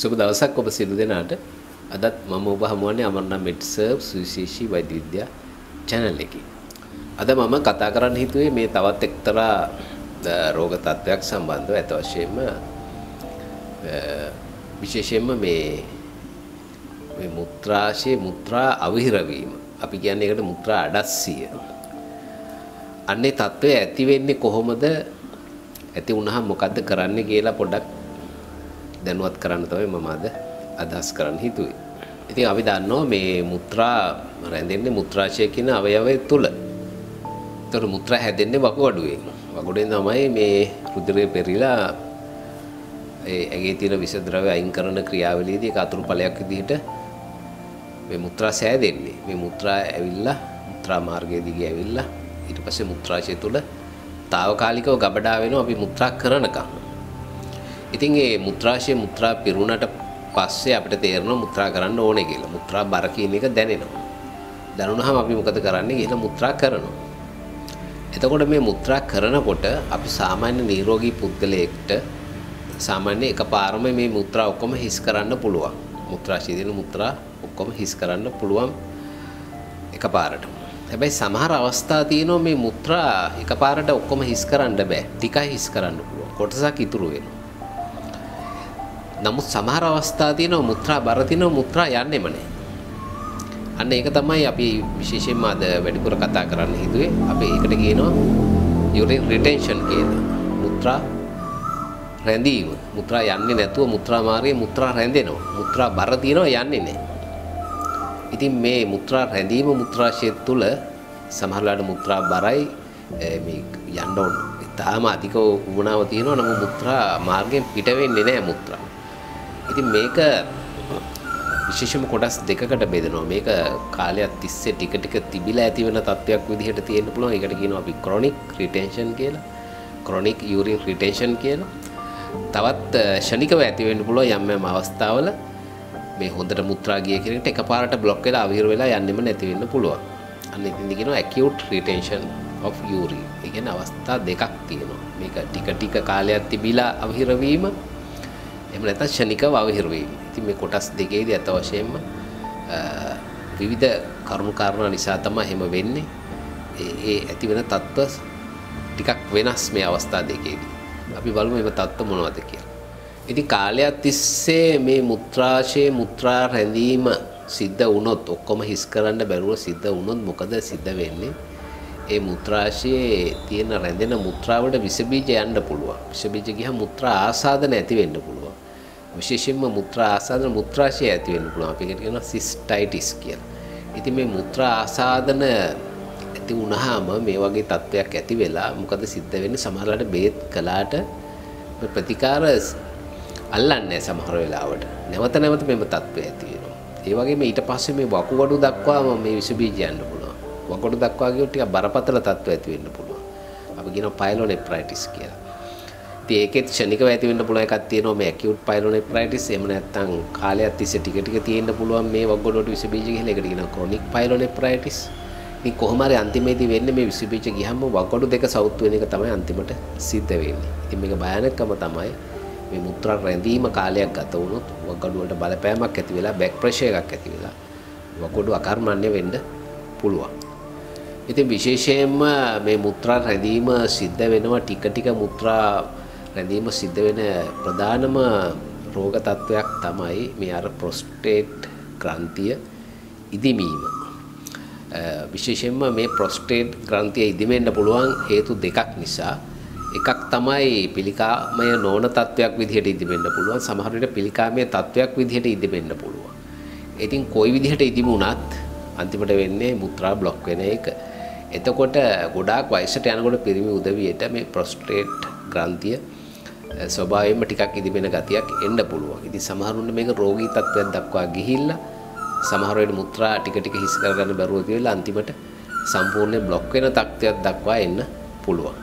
සුබ දවසක් ඔබ සියලු දෙනාට. අදත් මම ඔබ හමුවන්නේ අමරණ මෙඩ්සර්ව් සුවිශේෂී වෛද්‍ය විද්‍යා channel එකේ. අද මම කතා කරන්න හිතුවේ මේ තවත් එක්තරා රෝග තත්ත්වයක් සම්බන්ධව අත වශයෙන්ම විශේෂයෙන්ම මේ මුත්‍රාශය මුත්‍රා අවහිර වීම. අපි කියන්නේ ඒකට මුත්‍රා අඩස්සිය. අන්නේ තත්ත්වය ඇති වෙන්නේ කොහොමද? ඇති වුණාම මොකද්ද කරන්න කියලා පොඩ්ඩක් දැනුවත් කරන්න තමයි මම අද අදහස් කරන්න හිතුවේ. ඉතින් අපි දන්නවා මේ මුත්‍රා රැඳෙන්නේ මුත්‍රාශය කියන අවයවය තුල. ඒතර මුත්‍රා හැදෙන්නේ වකුගඩුවෙන්. වකුගඩුවෙන් තමයි මේ රුධිරය පෙරිලා ඇගේ තියෙන විෂ ද්‍රව්‍ය අයින් කරන ක්‍රියාවලියේදී ඒක අතුරුඵලයක් විදිහට මේ මුත්‍රා සෑදෙන්නේ. මේ මුත්‍රා ඇවිල්ලා මුත්‍රා මාර්ගයේ දිගේ ඇවිල්ලා ඊට පස්සේ මුත්‍රාශය තුල తాවකාලිකව ගබඩා වෙනවා අපි මුත්‍රා කරනකම්. ඉතින් මේ මුත්‍රාශය මුත්‍රා පිරුණට පස්සේ අපිට තේරෙනවා මුත්‍රා කරන්න ඕනේ කියලා. මුත්‍රා බර කියන එක දැනෙනවා. දැනුණාම අපි මොකද කරන්නේ? ගිහලා මුත්‍රා කරනවා. එතකොට මේ මුත්‍රා කරනකොට අපි සාමාන්‍ය නිරෝගී පුද්ගලයෙක්ට සාමාන්‍ය එකපාරම මේ මුත්‍රා ඔක්කොම හිස් කරන්න පුළුවන්. මුත්‍රාශය දින මුත්‍රා ඔක්කොම හිස් කරන්න පුළුවන් එකපාරට. හැබැයි සමහර අවස්ථා තියෙනවා මේ මුත්‍රා එකපාරට ඔක්කොම හිස් කරන්න බෑ. ටිකයි හිස් කරන්න පුළුවන්. කොටසක් ඉතුරු වෙනවා. නමුත් සමහර අවස්ථා තියෙනවා මුත්‍රා බර තියෙනවා මුත්‍රා යන්නෙම නැහැ. අන්න ඒක තමයි අපි විශේෂයෙන්ම අද වැඩිපුර කතා කරන්න හිතුවේ. අපි ඒකට කියනවා urine retention කියලා. මුත්‍රා රැඳීම. මුත්‍රා යන්නේ නැතුව මුත්‍රා මාර්ගයේ මුත්‍රා රැඳෙනවා. මුත්‍රා බර තියෙනවා යන්නේ නැහැ. ඉතින් මේ මුත්‍රා රැඳීම මුත්‍රාශය තුල සමහරවිට මුත්‍රා බරයි මේ යන්න ඕන. තාම අධික වුණාව තියෙනවා නම් මුත්‍රා මාර්ගයෙන් පිට වෙන්නේ නැහැ මුත්‍රා. ඉතින් මේක විශේෂම කොටස් දෙකකට බෙදෙනවා. මේක කාලයක් තිස්සේ ටික ටික තිබිලා ඇති වෙන තත්ත්වයක් විදිහට තියෙන්න පුළුවන්. ඒකට කියනවා අපි chronic retention කියලා. chronic urine retention කියලා. තවත් ෂණිකව ඇති වෙන්න පුළුවන් යම් යම් අවස්ථාවල මේ හොඳට මුත්‍රා ගිය කෙනෙක්ට එකපාරට බ්ලොක් වෙලා අවහිර වෙලා යන්නෙම නැති වෙන්න පුළුවන්. අන්න ඉතින් කියනවා acute retention of urine. ඒ කියන්නේ අවස්ථා දෙකක් තියෙනවා. මේක ටික ටික කාලයක් තිබිලා අවහිර වීම එහෙම නැත්නම් ෂණිකව අවහිර වීම. ඉතින් මේ කොටස් දෙකේදී අත වශයෙන්ම විවිධ කරුණු කාරණා නිසා තමයි එහෙම වෙන්නේ. ඒ ඇති වෙන තත්ත්ව ටිකක් වෙනස් මේ අවස්ථා දෙකේදී. අපි බලමු මේ තත්ත්ව මොනවද කියලා. ඉතින් කාලයක් තිස්සේ මේ මුත්‍රාශය මුත්‍රා රැඳීම සිද්ධ වුණොත් ඔක්කොම හිස් කරන්න බැරුව සිද්ධ වුණොත් මොකද සිද්ධ වෙන්නේ? ඒ මුත්‍රාශයේ තියෙන රැඳෙන මුත්‍රාවලට විස බීජ යන්න පුළුවන්. විස බීජ ගියහම මුත්‍රා ආසාදන ඇති වෙන්න පුළුවන්. විශේෂයෙන්ම මුත්‍රා ආසාදන මුත්‍රාශය ඇති වෙන්න පුළුවන්. අපි ඒකට කියනවා සිස්ටයිටිස් කියලා. ඉතින් මේ මුත්‍රා ආසාදන ඇති වුණාම මේ වගේ තත්ත්වයක් ඇති වෙලා මොකද සිද්ධ වෙන්නේ? සමහරවිට බේත් කළාට ප්‍රතිකාර අල්ලන්නේ සමහර වෙලාවට. නැවත නැවත මේම තත්ත්වය ඇති වෙනවා. ඒ වගේම ඊට පස්සේ මේ වකුගඩු දක්වාම මේ විස බීජ යන්න පුළුවන්. වකුගඩු දක්වා ගියොත් ටිකක් බරපතල තත්ත්ව ඇති වෙන්න පුළුවන්. අපි කියනවා පයිලෝනෙෆ්‍රයිටිස් කියලා. ඉතින් ඒකෙත් ක්ෂණිකව ඇති වෙන්න පුළුවන් එකක් තියෙනවා මේ acute pyelonephritis. එහෙම නැත්නම් කාලයක් තිස්සේ ටික ටික තියෙන්න පුළුවන් මේ වකුගඩුවට විස බීජ ගිහලා ඒකට කියනවා chronic pyelonephritis. ඉතින් කොහොම හරි අන්තිමේදී වෙන්නේ මේ විස බීජ ගියහම වකුගඩු දෙක සවුත් වෙන එක තමයි අන්තිමට සිද්ධ වෙන්නේ. ඉතින් මේක භයානකම තමයි මේ මුත්‍රා රැඳීම කාලයක් ගත වුණොත් වකුගඩු වලට බලපෑමක් ඇති වෙලා බෑක් ප්‍රෙෂර් එකක් ඇති වෙලා වකුගඩු අකර්මණ්‍ය වෙන්න පුළුවන්. ඉතින් විශේෂයෙන්ම මේ මුත්‍රා රැඳීම සිද්ධ වෙනවා ටික ටික මුත්‍රා රැඳීම සිද්ධ වෙන ප්‍රධානම රෝග තත්වයක් තමයි මේ අර ප්‍රොස්ටේට් ග්‍රන්ථිය ඉදිමීම. විශේෂයෙන්ම මේ ප්‍රොස්ටේට් ග්‍රන්ථිය ඉදිමෙන්න පුළුවන් හේතු දෙකක් නිසා. එකක් තමයි පිළිකාමය නොවන තත්වයක් විදිහට ඉදිමෙන්න පුළුවන්. සමහර විට පිළිකාමය තත්වයක් විදිහට ඉදිමෙන්න පුළුවන්. ඉතින් කොයි විදිහට ඉදිමුණත් අන්තිමට වෙන්නේ මුත්‍රා බ්ලොක් වෙන එක. එතකොට ගොඩාක් වයසට යනකොට පිරිමි උදවියට මේ ප්‍රොස්ටේට් ග්‍රන්ථිය ස්වභාවයෙන්ම ටිකක් ඉදිමෙන ගතියක් එන්න පුළුවන්. ඉතින් සමහරුන්ට මේක රෝගී තත්ත්වයක් දක්වා ගිහිල්ලා සමහර වෙලට මුත්‍රා ටික ටික හිස් කරගන්න බැරුව කියලා අන්තිමට සම්පූර්ණ බ්ලොක් වෙන තත්ත්වයක් දක්වා එන්න පුළුවන්.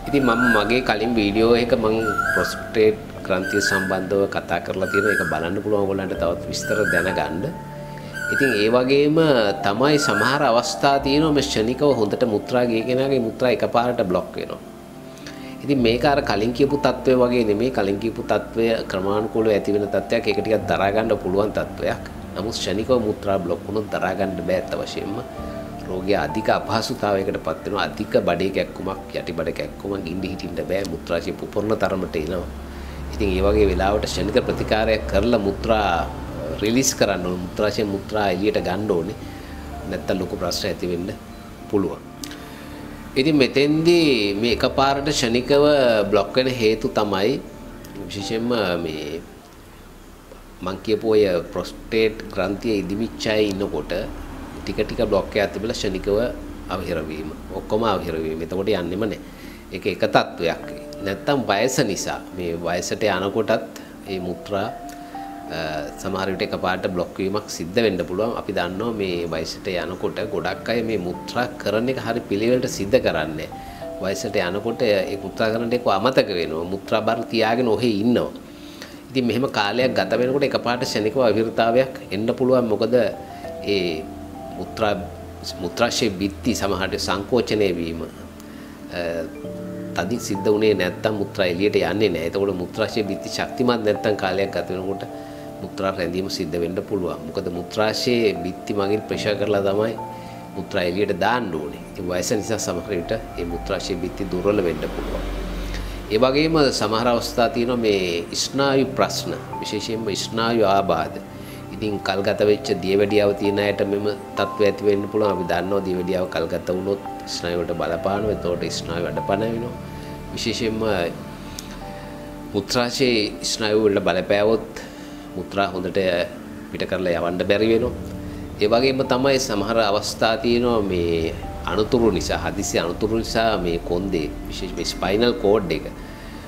ඉතින් මම මගේ කලින් වීඩියෝ එක මම ප්‍රොස්ටේට් ග්‍රන්ථිය සම්බන්ධව කතා කරලා තියෙනවා. ඒක බලන්න පුළුවන් ඔයගොල්ලන්ට තවත් විස්තර දැනගන්න. ඉතින් ඒ වගේම තමයි සමහර අවස්ථා තියෙනවා මේ ෂණිකව හොඳට මුත්‍රා ගිය කෙනාගේ මුත්‍රා එකපාරට බ්ලොක් වෙනවා. ඉතින් මේක අර කලින් කියපු තත්ත්වය වගේ නෙමෙයි. කලින් කියපු තත්ත්වය ක්‍රමානුකූලව ඇති වෙන තත්ත්වයක්. ඒක ටිකක් දරා ගන්න පුළුවන් තත්ත්වයක්. නමුත් ෂණිකව මුත්‍රා බ්ලොක් වුණොත් දරා ගන්න බෑ අත වශයෙන්ම. රෝගියා අධික අපහසුතාවයකටපත් වෙනවා. අධික බඩේ කැක්කුමක්, යටි බඩ කැක්කුමක් ඉඳි හිටින්න බෑ. මුත්‍රාශය පුපුරන තරමට එනවා. ඉතින් ඒ වගේ වෙලාවට ෂණික ප්‍රතිකාරයක් කරලා මුත්‍රා රිලීස් කරන්න ඕනේ. මුත්‍රාශයෙන් මුත්‍රා එළියට ගන්න ඕනේ. නැත්තම් ලොකු ප්‍රශ්න ඇති වෙන්න පුළුවන්. ඉතින් මෙතෙන්දී මේ එකපාරට ෂණිකව બ્લોක් වෙන හේතු තමයි විශේෂයෙන්ම මේ මං කියපු ඔය ප්‍රොස්ටේට් ග්‍රන්ථිය ඉදිමිච්ච අය ඉන්නකොට ටික ටික બ્લોක් එකක් තිබිලා ෂණිකව අවහිර වීම. ඔක්කොම අවහිර වීම. එතකොට යන්නෙම නැහැ. ඒක එක තත්වයක්. නැත්තම් වයස නිසා මේ වයසට යනකොටත් මේ මුත්‍රා සමහර විට එකපාරට બ્લોක් වීමක් සිද්ධ වෙන්න පුළුවන්. අපි දන්නවා මේ වයසට යනකොට ගොඩක් අය මේ මුත්‍රා කරන එක හරි පිළිවෙලට සිද්ධ කරන්නේ. වයසට යනකොට ඒ මුත්‍රා කරන එක අමතක වෙනවා. මුත්‍රා බර තියාගෙන ඔහේ ඉන්නවා. ඉතින් මෙහෙම කාලයක් ගත වෙනකොට එකපාරට ෂණිකව අවිරතාවයක් එන්න පුළුවන්. මොකද ඒ මුත්‍රාශය බිත්ති සමහරට සංකෝචනය වීම තදින් සිද්ධ වුණේ නැත්තම් මුත්‍රා එළියට යන්නේ නැහැ. එතකොට මුත්‍රාශය බිත්ති ශක්තිමත් නැත්තම් කාලයක් ගත වෙනකොට මුත්‍රා රැඳීම සිද්ධ වෙන්න පුළුවන්. මොකද මුත්‍රාශයේ බිත්ති මගින් ප්‍රෙෂර් කරලා තමයි මුත්‍රා එළියට දාන්න ඕනේ. ඉතින් වයස නිසා සමහර විට මේ මුත්‍රාශයේ බිත්ති දුර්වල වෙන්න පුළුවන්. ඒ වගේම සමහර අවස්ථා තියෙනවා මේ ස්නායු ප්‍රශ්න, විශේෂයෙන්ම ස්නායු ආබාධ. ඉතින් කල්ගත වෙච්ච දියවැඩියාව තියෙන අයට මෙම තත්ත්වය ඇති වෙන්න පුළුවන්. අපි දන්නවා දියවැඩියාව කල්ගත වුණොත් ස්නායු වලට බලපානවා. එතකොට ස්නායු වැඩපණ වෙනවා. විශේෂයෙන්ම මුත්‍රාශයේ ස්නායු වලට බලපෑවොත් මුත්‍රා හොඳට පිට කරලා යවන්න බැරි වෙනවා. ඒ වගේම තමයි සමහර අවස්ථා තියෙනවා මේ අනුතුරු නිසා, හදිසි අනුතුරු නිසා මේ කොන්දේ විශේෂයෙන්ම ස්පයිනල් කෝඩ් එක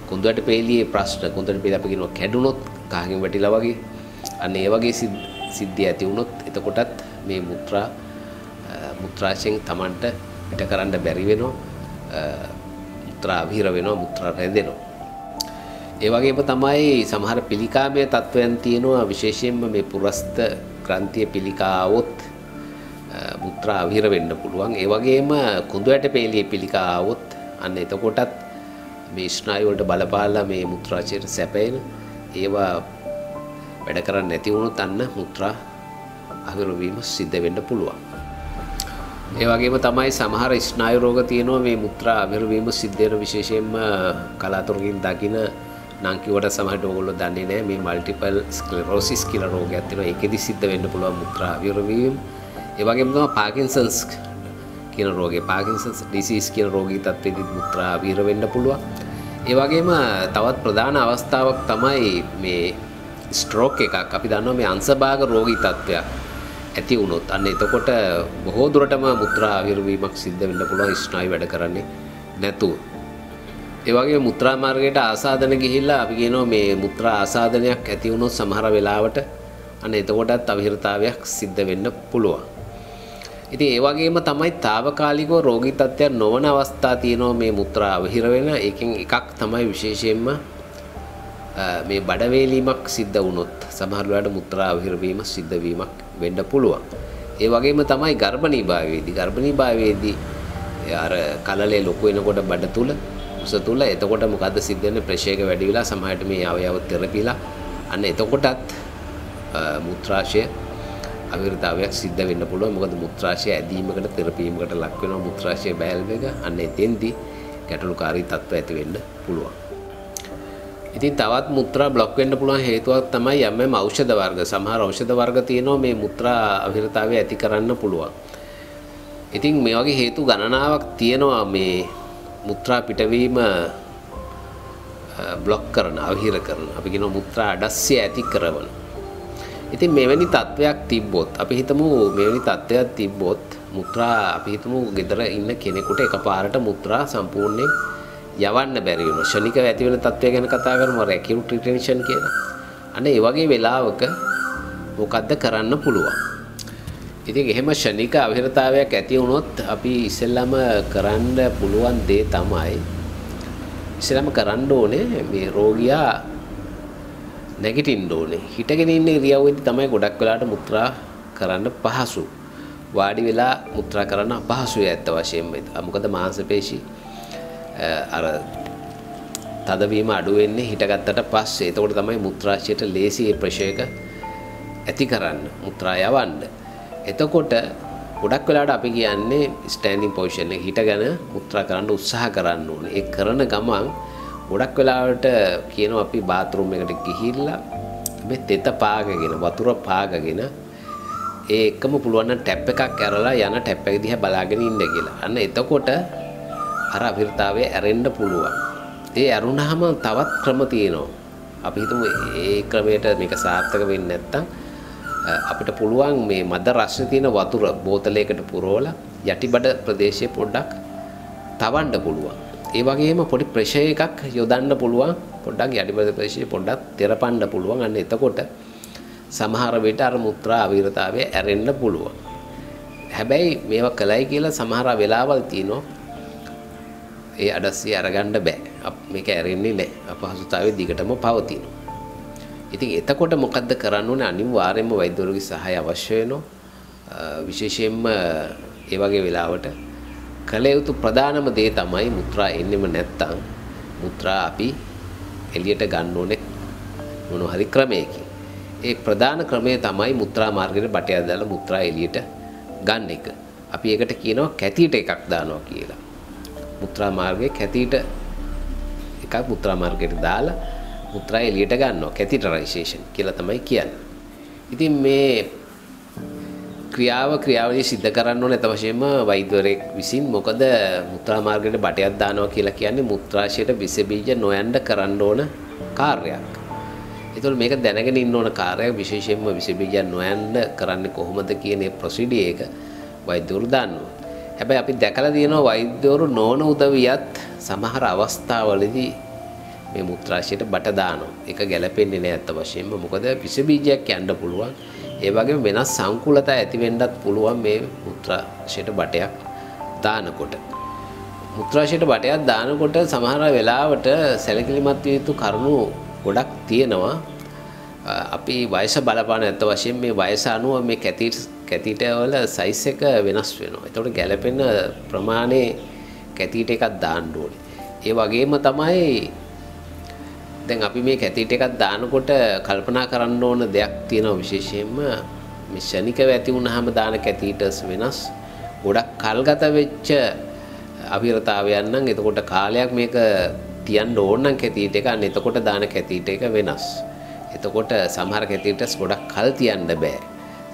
කොන්දට පෙළියේ ප්‍රශ්න, කොන්දට පෙළිය අපි කියනවා කැඩුනොත් කහකින් වැටිලා වගේ. අන්න ඒ වගේ සිද්ධිය ඇති වුණොත් එතකොටත් මේ මුත්‍රාශයෙන් Tamanට පිට කරන්න බැරි වෙනවා. මුත්‍රා අවහිර වෙනවා, මුත්‍රා රැඳෙනවා. ඒ වගේම තමයි සමහර පිළිකාමය තත්වයන් තියෙනවා. විශේෂයෙන්ම මේ පුරස්ත ග්‍රන්ථිය පිළිකා આવොත් මුත්‍රා අවහිර වෙන්න පුළුවන්. ඒ වගේම කුඳු ඇට පෙළියේ පිළිකා આવොත් අන්න එතකොටත් මේ ස්නායු වලට බලපාලා මේ මුත්‍රාශයට සැපෙන ඒවා වැඩ කරන්නේ නැති වුණොත් අන්න මුත්‍රා අවහිර වීම සිද්ධ වෙන්න පුළුවන්. ඒ වගේම තමයි සමහර ස්නායු රෝග තියෙනවා මේ මුත්‍රා අවහිර වීම සිද්ධ වෙන විශේෂයෙන්ම කලාතුරකින් දකින නම් කිව්වට සමහරට ඕගොල්ලෝ දන්නේ නැහැ මේ මල්ටිපල් ස්ක්ලෙරොසිස් කියලා රෝගයක් තියෙනවා. ඒකෙදි සිද්ධ වෙන්න පුළුවන් මුත්‍රා අවහිර වීම. ඒ වගේම තමයි පාකින්සන්ස් කියන රෝගය, පාකින්සන්ස් ඩිසීස් කියන රෝගී තත්ත්වෙදි මුත්‍රා අවහිර වෙන්න පුළුවන්. ඒ වගේම තවත් ප්‍රධාන අවස්ථාවක් තමයි මේ ස්ට්‍රෝක් එකක්. අපි දන්නවා මේ අංශභාග රෝගී තත්ත්වයක් ඇති වුණොත් අන්න එතකොට බොහෝ දුරටම මුත්‍රා අවහිර වීමක් සිද්ධ වෙන්න පුළුවන් ස්නායු වැඩ කරන්නේ නැතුව. ඒ වගේම මුත්‍රා මාර්ගයට ආසාදන ගිහිල්ලා අපි කියනවා මේ මුත්‍රා ආසාදනයක් ඇති වුණොත් සමහර වෙලාවට අන්න එතකොටත් අවහිරතාවයක් සිද්ධ වෙන්න පුළුවන්. ඉතින් ඒ වගේම තමයි తాවකාලිකව රෝගී තත්ත්වයක් නොවන අවස්ථා තියෙනවා මේ මුත්‍රා අවහිර වෙන. ඒකෙන් එකක් තමයි විශේෂයෙන්ම මේ බඩ වේලීමක් සිද්ධ වුණොත් සමහර වෙලාවට මුත්‍රා අවහිර වීම සිද්ධ වීමක් වෙන්න පුළුවන්. ඒ වගේම තමයි ගර්භණී භාවයේදී අර කලලේ ලොකු වෙනකොට බඩ තුල උස තුල එතකොට මොකද්ද සිද්ධ වෙන්නේ? ප්‍රෙෂර් එක වැඩි වෙලා සමහරට මේ අවයව තෙරපිලා අන්න එතකොටත් මුත්‍රාශය අවහිරතාවයක් සිද්ධ වෙන්න පුළුවන්. මොකද මුත්‍රාශය ඇදීමකට තෙරපීමකට ලක් වෙනවා මුත්‍රාශය බෑල්ව් එක. අන්න එතෙන්දී ගැටලුකාරී තත්ත්ව ඇති වෙන්න පුළුවන්. ඉතින් තවත් මුත්‍රා બ્લોක් වෙන්න පුළුවන් හේතුවක් තමයි යම් ඖෂධ වර්ග. සමහර ඖෂධ වර්ග තියෙනවා මේ මුත්‍රා අවහිරතාවය ඇති කරන්න පුළුවන්. ඉතින් මේ වගේ හේතු ගණනාවක් තියෙනවා මේ මුත්‍රා පිටවීම બ્લોක් කරන, අවහිර කරන. අපි කියනවා මුත්‍රා අඩස්සිය ඇති කරන. ඉතින් මෙවැනි තත්වයක් තිබ්බොත් අපි හිතමු මෙවැනි තත්වයක් තිබ්බොත් මුත්‍රා අපි හිතමු ගෙදර ඉන්න කෙනෙකුට එකපාරට මුත්‍රා සම්පූර්ණයෙන් යවන්න බැරි වෙනවා. ෂණිකව ඇති වෙන තත්වය ගැන කතා කරමු. අර ඇකියුට් රිටෙන්ෂන් කියලා. අන්න ඒ වගේ වෙලාවක මොකද්ද කරන්න පුළුවන්? ඉතින් එහෙම ෂණික අවහිරතාවයක් ඇති වුණොත් අපි ඉස්සෙල්ලාම කරන්න පුළුවන් දේ තමයි ඉස්සෙල්ලාම කරන්න ඕනේ මේ රෝගියා නැගිටින්න ඕනේ. හිටගෙන ඉන්න ඉරියව්වෙදී තමයි ගොඩක් වෙලාවට මුත්‍රා කරන්න පහසු. වාඩි වෙලා මුත්‍රා කරන්න අපහසුයි ඇත්ත වශයෙන්ම. මොකද මාංශ පේශි අර තදවීම අඩු වෙන්නේ හිටගත්තට පස්සේ. එතකොට තමයි මුත්‍රාශයට ලේසි ඒ ප්‍රෙෂර් එක ඇති කරන්න මුත්‍රා යවන්න. එතකොට ගොඩක් වෙලාවට අපි කියන්නේ ස්ටෑන්ඩින් පොසිෂන් එක හිටගෙන මුත්‍රා කරන්න උත්සාහ කරන්න ඕනේ. ඒ කරන ගමන් ගොඩක් වෙලාවට කියනවා අපි බාත් รู ම් එකට ගිහිල්ලා මේ තෙත පාගගෙන වතුර පාගගෙන ඒ එකම පුළුවන් නම් ටැප් එකක් ඇරලා යන ටැප් එක දිහා බලාගෙන ඉන්න කියලා. අන්න එතකොට අර අවිරතාවය ඇරෙන්න පුළුවන්. ඒ ඇරුණාම තවත් ක්‍රම තියෙනවා. අපි හිතමු ඒ ක්‍රමයට මේක සාර්ථක වෙන්නේ නැත්නම් අපිට පුළුවන් මේ මද රස්නේ තියෙන වතුර බෝතලයකට පුරවලා යටිබඩ ප්‍රදේශයේ පොඩ්ඩක් තවන්න පුළුවන්. ඒ වගේම පොඩි ප්‍රෙෂර් එකක් යොදන්න පුළුවන්. පොඩ්ඩක් යටිබඩ ප්‍රදේශයේ පොඩ්ඩක් තෙරපන්න පුළුවන්. අන්න එතකොට සමහර විට අර මුත්‍රා අවිරතාවය ඇරෙන්න පුළුවන්. හැබැයි මේවා කළයි කියලා සමහර වෙලාවල් තියෙනවා ඒ අඩස්සිය අරගන්න බෑ. මේක ඇරෙන්නේ නැහැ. අපහසුතාවය දිගටම පවතිනවා. ඉතින් එතකොට මොකද්ද කරන්න ඕනේ? අනිවාර්යයෙන්ම වෛද්‍යවරුගේ සහාය අවශ්‍ය වෙනවා. විශේෂයෙන්ම ඒ වගේ වෙලාවට කළ යුතු ප්‍රධානම දේ තමයි මුත්‍රා එන්නෙම නැත්තම් මුත්‍රා අපි එළියට ගන්න ඕනේ මොන හරි ක්‍රමයකින්. ඒ ප්‍රධාන ක්‍රමය තමයි මුත්‍රා මාර්ගයේ බටයක් දාලා මුත්‍රා එළියට ගන්න එක. අපි ඒකට කියනවා කැතීට එකක් දානවා කියලා. මුත්‍රා මාර්ගයේ කැතීට එකක් මුත්‍රා මාර්ගයට දාලා මුත්‍රා එළියට ගන්නවා. කැතීටරයිසේෂන් කියලා තමයි කියන්නේ. ඉතින් මේ ක්‍රියාවලිය සිද්ධ කරන්න ඕනේ තවශයෙන්ම වෛද්‍යවරයෙක් විසින්. මොකද මුත්‍රා මාර්ගයට බටයක් දානවා කියලා කියන්නේ මුත්‍රාශයට විස බීජ නොයන්න කරන්න ඕන කාර්යයක්. ඒතකොට මේක දැනගෙන ඉන්න ඕන කාර්යයක්. විශේෂයෙන්ම විස බීජ නොයන්න කරන්නේ කොහොමද කියන මේ ප්‍රොසීඩියර් එක වෛද්‍යවරු දන්නවා. හැබැයි අපි දැකලා තියෙනවා වෛද්‍යවරු නොවන උදවියත් සමහර අවස්ථාවලදී මේ මුත්‍රාශයට බට දානවා. ඒක ගැලපෙන්නේ නැහැ අත වශයෙන්ම. මොකද විස බීජයක් යන්න පුළුවන්. ඒ වගේම වෙනස් සංකූලතා ඇති වෙන්නත් පුළුවන් මේ මුත්‍රාශයට බටයක් දානකොට. මුත්‍රාශයට බටයක් දානකොට සමහර වෙලාවට සැලකිලිමත් විය යුතු කරුණු ගොඩක් තියෙනවා. අපි වයස බලපාන ඇත්ත වශයෙන් මේ වයස අනුව මේ කැතීට වල සයිස් එක වෙනස් වෙනවා. ඒතකොට ගැළපෙන ප්‍රමාණයේ කැතීට එකක් දාන්න ඕනේ. ඒ වගේම තමයි දැන් අපි මේ කැතීට එකක් දානකොට කල්පනා කරන්න ඕන දෙයක් තියෙනවා. විශේෂයෙන්ම මේ ශනිකව ඇති වුණාම දාන කැතීටර්ස් වෙනස්. ගොඩක් කල්ගත වෙච්ච අවිරතාවයන් නම් එතකොට කාලයක් මේක තියන්න ඕන නම් කැතීට එක අන්න එතකොට දාන කැතීට එක වෙනස්. එතකොට සමහර කැතීටර්ස් ගොඩක් කල් තියන්න බෑ.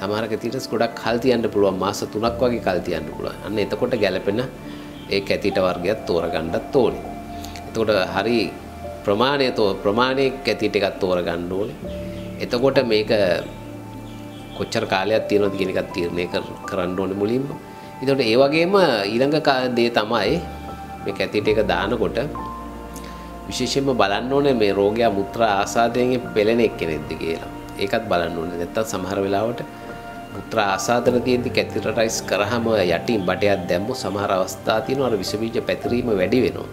සමහර කැතීටර්ස් ගොඩක් කල් තියන්න පුළුවන්. මාස 3ක් වගේ කල් තියන්න පුළුවන්. අන්න එතකොට ගැළපෙන ඒ කැතීට වර්ගයක් තෝරගන්නත් ඕනේ. එතකොට හරි ප්‍රමාණයේ කැතීට එකක් තෝරගන්න ඕනේ. එතකොට මේක කොච්චර කාලයක් තියෙනවද කියන එකත් තීරණය කරන්න ඕනේ මුලින්ම. එතකොට ඒ වගේම ඊළඟ දේ තමයි මේ කැතීට එක දානකොට විශේෂයෙන්ම බලන්න ඕනේ මේ රෝගියා මුත්‍රා ආසාදයෙන් පෙළෙන එක්කෙනෙක්ද කියලා. ඒකත් බලන්න ඕනේ. නැත්තම් සමහර වෙලාවට මුත්‍රා ආසාදන තියෙද්දි කැතීටරයිස් කරාම යටින් බටයක් දැම්මොත් සමහර අවස්ථා තියෙනවා අර විස බීජ පැතිරීම වැඩි වෙනවා.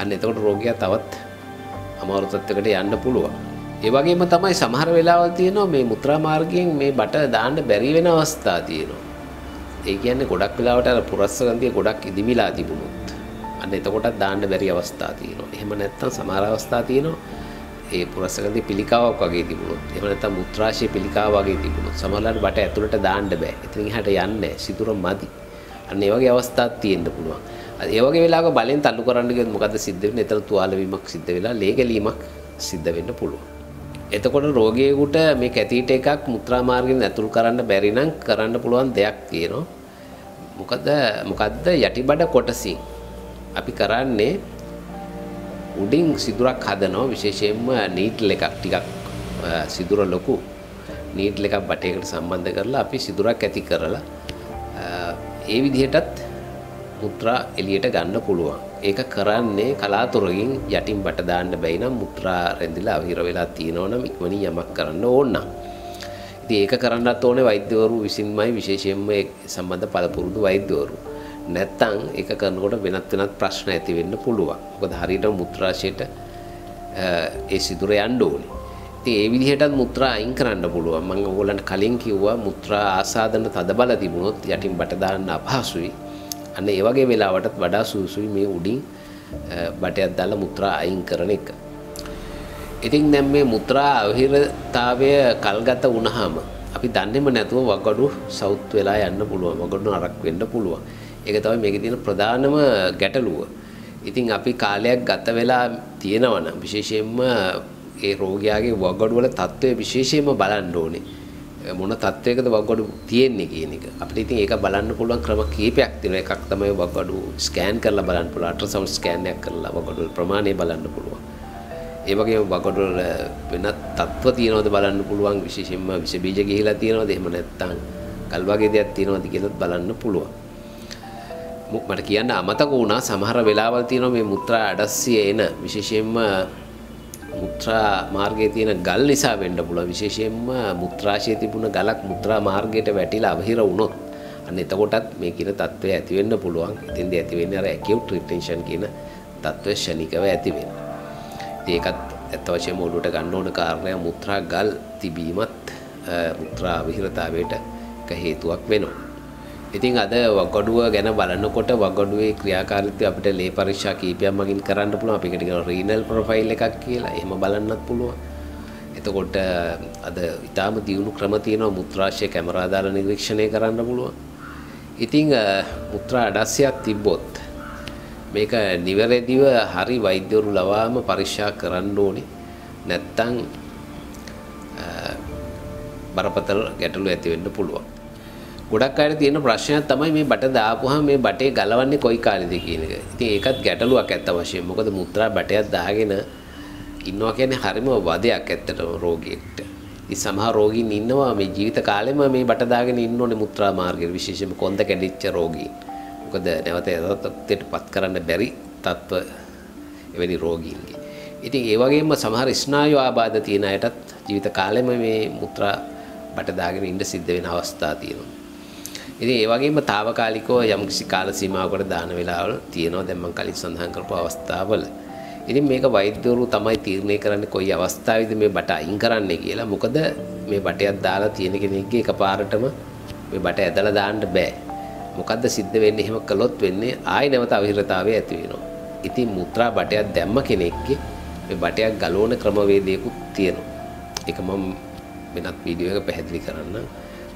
අන්න එතකොට රෝගියා තවත් අමාරු තත්යකට යන්න පුළුවන්. ඒ වගේම තමයි සමහර වෙලාවල් තියෙනවා මේ මුත්‍රා මාර්ගයෙන් මේ බට දාන්න බැරි වෙන අවස්ථා තියෙනවා. ඒ කියන්නේ ගොඩක් වෙලාවට අර පුරස්ගන්ධිය ගොඩක් ඉදිමිලා තිබුණොත් අන්න එතකොටත් දාන්න බැරි අවස්ථා තියෙනවා. එහෙම නැත්නම් සමහර අවස්ථා තියෙනවා ඒ පුරස්ගන්ධිය පිළිකාවක් වගේ තිබුණොත්. එහෙම නැත්නම් මුත්‍රාශය පිළිකාව වගේ තිබුණොත් සමහරවිට බට ඇතුළට දාන්න බෑ. එතනින් එහාට යන්නේ නැහැ. සිදුර මදි. අන්න ඒ වගේ අවස්ථාත් තියෙන්න පුළුවන්. ඒ වගේ වෙලාවක බලෙන් තල්ලු කරන්න ගියොත් මොකද්ද සිද්ධ වෙන්නේ? එතන තුවාල වීමක් සිද්ධ වෙලා ලේ ගැලීමක් සිද්ධ වෙන්න පුළුවන්. එතකොට රෝගියෙකුට මේ කැතීට එකක් මුත්‍රා මාර්ගයෙන් ඇතුල් කරන්න බැරි නම් කරන්න පුළුවන් දෙයක් තියෙනවා. මොකද්ද යටිබඩ කොටසින් අපි කරන්නේ උඩින් සිදුරක් හදනවා. විශේෂයෙන්ම නීඩල් එකක් ටිකක් සිදුර ලොකු නීඩල් එකක් බටයකට සම්බන්ධ කරලා අපි සිදුරක් ඇති කරලා ඒ විදිහටත් මුත්‍රා එළියට ගන්න පුළුවන්. ඒක කරන්නේ කලාතුරකින් යටින් බට දාන්න බැයි නම් මුත්‍රා රැඳිලා අවහිර වෙලා තියෙනවා නම් ඉක්මනින් යමක් කරන්න ඕන නම්. ඉතින් ඒක කරන්නත් ඕනේ වෛද්‍යවරු විසින්මයි. විශේෂයෙන්ම ඒ සම්බන්ධ පළපුරුදු වෛද්‍යවරු. නැත්තම් ඒක කරනකොට වෙනත් ප්‍රශ්න ඇති වෙන්න පුළුවන්. මොකද හරියට මුත්‍රාශයට ඒ සිදුර යන්න ඕනේ. ඉතින් ඒ විදිහටත් මුත්‍රා අයින් කරන්න පුළුවන්. මම ඕගොල්ලන්ට කලින් කිව්වා මුත්‍රා ආසාදන තදබල තිබුණොත් යටින් බට දාන්න අපහසුයි. අන්න ඒ වගේ වෙලාවටත් වඩා සුසුයි මේ උඩින් බටයක් දාලා මුත්‍රා අයින් කරන එක. ඉතින් දැන් මේ මුත්‍රා අවහිරතාවය කල්ගත වුණාම අපි දන්නේම නැතුව වගඩු සවුත් වෙලා යන්න පුළුවන්. වගඩු නරක් වෙන්න පුළුවන්. ඒක තමයි මේකේ තියෙන ප්‍රධානම ගැටලුව. ඉතින් අපි කාලයක් ගත වෙලා තියෙනවා නම් විශේෂයෙන්ම ඒ රෝගියාගේ වගඩු වල තත්ත්වය විශේෂයෙන්ම බලන්න ඕනේ. මොන තත්ත්වයකද වගඩු තියෙන්නේ කියන එක. අපිට ඉතින් ඒක බලන්න පුළුවන් ක්‍රම කීපයක් තියෙනවා. එකක් තමයි වගඩු ස්කෑන් කරලා බලන්න පුළුවන්. අල්ට්‍රාසවුන්ඩ් ස්කෑන් එකක් කරලා වගඩු ප්‍රමාණය බලන්න පුළුවන්. ඒ වගේම වගඩු වල වෙනත් තත්ත්ව තියෙනවද බලන්න පුළුවන්. විශේෂයෙන්ම විස බීජ ගිහිලා තියෙනවද එහෙම නැත්නම් කල් වගේ දෙයක් තියෙනවද කියලාත් බලන්න පුළුවන්. මට කියන්න අමතක වුණා සමහර වෙලාවල් තියෙනවා මේ මුත්‍රා අඩස්සිය එන විශේෂයෙන්ම මුත්‍රා මාර්ගයේ තියෙන ගල් නිසා වෙන්න පුළුවන්. විශේෂයෙන්ම මුත්‍රාශයේ තිබුණ ගලක් මුත්‍රා මාර්ගයට වැටිලා අවහිර වුණොත් අන්න එතකොටත් මේ කියන තත්ත්වය ඇති වෙන්න පුළුවන්. ඉතින්දී ඇති වෙන්නේ අර acute retention කියන තත්ත්වය ශනිකව ඇති වෙනවා. ඒකත් ඇත්ත වශයෙන්ම ඔළුවට ගන්න ඕන කාරණයක් මුත්‍රා ගල් තිබීමත් මුත්‍රා අවහිරතාවයට එක හේතුවක් වෙනවා. ඉතින් අද වගඩුව ගැන බලනකොට වගඩුවේ ක්‍රියාකාරීත්වය අපිට ලේ පරීක්ෂා කීපයක් මගින් කරන්න පුළුවන්. අපි ඒකට කියනවා රීනල් ප්‍රොෆයිල් එකක් කියලා. එහෙම බලන්නත් පුළුවන්. එතකොට අද ඊටාම දියුණු ක්‍රම තියෙනවා මුත්‍රාශය කැමරා දාලා නිරීක්ෂණය කරන්න පුළුවන්. ඉතින් මුත්‍රා අඩස්සියක් තිබ්බොත් මේක නිවැරදිව හරි වෛද්‍යවරු ලවාම පරීක්ෂා කරන්න ඕනේ. නැත්තම් බරපතල ගැටලු ඇති වෙන්න පුළුවන්. ගොඩක් අයට තියෙන ප්‍රශ්නයක් තමයි මේ බට දාපුවාම මේ බටේ ගලවන්නේ කොයි කාලෙද කියන එක. ඉතින් ඒකත් ගැටලුවක් ඇත්ත වශයෙන්. මොකද මුත්‍රා බටයක් දාගෙන ඉන්නවා කියන්නේ හරිම වදයක් ඇත්තටම රෝගියෙක්ට. ඉතින් සමහර රෝගීන් ඉන්නවා මේ ජීවිත කාලෙම මේ බට දාගෙන ඉන්න ඕනේ මුත්‍රා මාර්ගයේ විශේෂයෙන්ම කොන්ද කැඩිච්ච රෝගීන්. මොකද නැවත යථාර්ථයටපත් කරන්න බැරි තත්ත්ව එවැනි රෝගීන්ගේ. ඉතින් ඒ වගේම සමහර ස්නායු ආබාධ තියෙන අයටත් ජීවිත කාලෙම මේ මුත්‍රා බට දාගෙන ඉන්න සිද්ධ වෙන අවස්ථා තියෙනවා. ඉතින් ඒ වගේම తాවකාලිකව යම්කිසි කාල සීමාවකට දාන වෙලාවල් තියෙනවා. දැන් මම කලින් සඳහන් කරපු අවස්ථාවල. ඉතින් මේක වෛද්‍යවරු තමයි තීරණය කරන්නේ කොයි අවස්ථාවේද මේ බට අයින් කරන්නේ කියලා. මොකද මේ බටයක් දාලා තියෙන කෙනෙක්ගේ එකපාරටම මේ බට ඇදලා දාන්න බෑ. මොකද්ද සිද්ධ වෙන්නේ? එහෙම කළොත් වෙන්නේ ආයෙ නැවත අවහිරතාවය ඇති වෙනවා. ඉතින් මුත්‍රා බටයක් දැම්ම කෙනෙක්ගේ මේ බටයක් ගලවන ක්‍රමවේදයකුත් තියෙනවා. ඒක මම වෙනත් වීඩියෝ එක පැහැදිලි කරන්න.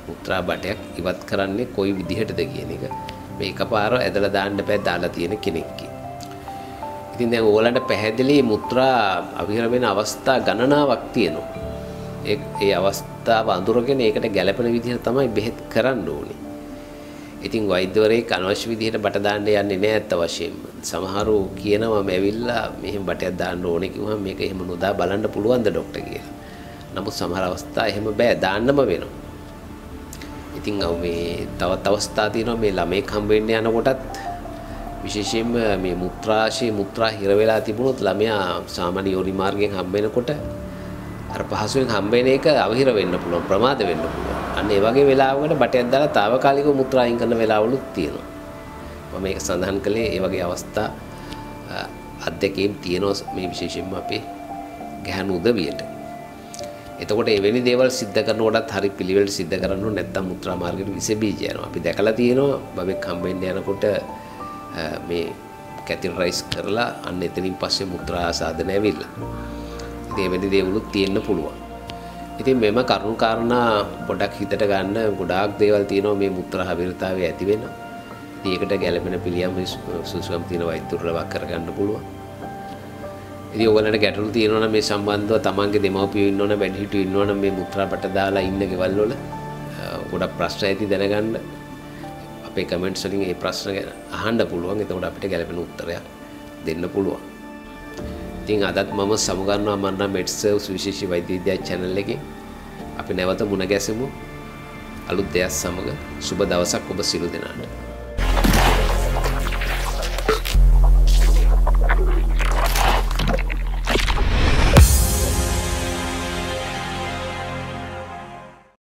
මුත්‍රා බටයක් ඉවත් කරන්නේ කොයි විදිහටද කියන එක මේ එකපාර ඇදලා දාන්න බෑ දාලා තියෙන කෙනෙක්ගේ. ඉතින් දැන් ඕගලන්ට පැහැදිලි මුත්‍රා අවහිර වෙන අවස්ථා ගණනාවක් තියෙනවා. ඒ අවස්ථාව අඳුරගෙන ඒකට ගැළපෙන විදිහට තමයි බෙහෙත් කරන්න ඕනේ. ඉතින් වෛද්‍යවරයෙක් අනවශ්‍ය විදිහට බට දාන්න යන්නේ නැහැ ඇත්ත වශයෙන්ම. සමහරව කියනවා මේ ඇවිල්ලා මෙහෙම බටයක් දාන්න ඕනේ කිව්වම මේක එහෙම නොදා බලන්න පුළුවන්ද ડોක්ටර් කියලා. නමුත් සමහර අවස්ථා එහෙම බෑ දාන්නම වෙනවා. ඉතින් මේ තවත් අවස්ථා තියෙනවා මේ ළමෙක් හම්බ වෙන්න යනකොටත් විශේෂයෙන්ම මේ මුත්‍රා හිර වෙලා තිබුණොත් ළමයා සාමාන්‍ය යෝනි මාර්ගයෙන් හම්බ වෙනකොට අර පහසුවෙන් හම්බ වෙන එක අවහිර වෙන්න පුළුවන් ප්‍රමාද වෙන්න පුළුවන්. අන්න ඒ වගේ වෙලාවකට බටයක් දාලා తాවකාලිකව මුත්‍රා අයින් කරන වෙලාවලුත් තියෙනවා. මම මේක සඳහන් කළේ ඒ වගේ අවස්ථා අධ්‍යක්ීම් තියෙනවා මේ විශේෂයෙන්ම අපේ ගැහණු උදවියට. එතකොට එවැනි දේවල් සිද්ධ කරනකොටත් හරි පිළිවෙලට සිද්ධ කරන්න ඕනේ නැත්නම් මුත්‍රා මාර්ගයට විස බීජ යනවා. අපි දැකලා තියෙනවා බබෙක් හම්බ වෙන්න යනකොට මේ කැතරිටරයිස් කරලා අන්න එතනින් පස්සේ මුත්‍රා ආසාදන ඇවිල්ලා. ඉතින් එවැනි දේවලුත් තියෙන්න පුළුවන්. ඉතින් මෙම කරුණු කාරණා පොඩක් හිතට ගන්න ගොඩාක් දේවල් තියෙනවා මේ මුත්‍රා අවහිරතාවය ඇති වෙනවා. ඉතින් ඒකට ගැළපෙන පිළියම් සුසුකම් තියෙන වෛද්‍යවරු ලබා කරගන්න පුළුවන්. ඉතින් ඔයගලන්ට ගැටලු තියෙනවා නම් මේ සම්බන්ධව තමන්ගේ දෙමව්පියෝ ඉන්නවනම් වැඩිහිටියෝ ඉන්නවනම් මේ මුත්‍රා බට දාලා ඉන්න ගෙවල් වල ගොඩක් ප්‍රශ්න ඇති දැනගන්න අපේ කමෙන්ට්ස් වලින් මේ ප්‍රශ්න ගැන අහන්න පුළුවන්. එතකොට අපිට ගැළපෙන උත්තරයක් දෙන්න පුළුවන්. ඉතින් අදත් මම සමුගන්නවා මන්නා මෙඩ්සර්ව්ස් විශේෂ වෛද්‍ය විද්‍යා channel එකේ අපි නැවත මුණ ගැසෙමු අලුත් දෙයක් සමග. සුබ දවසක් ඔබ සියලු දෙනාට.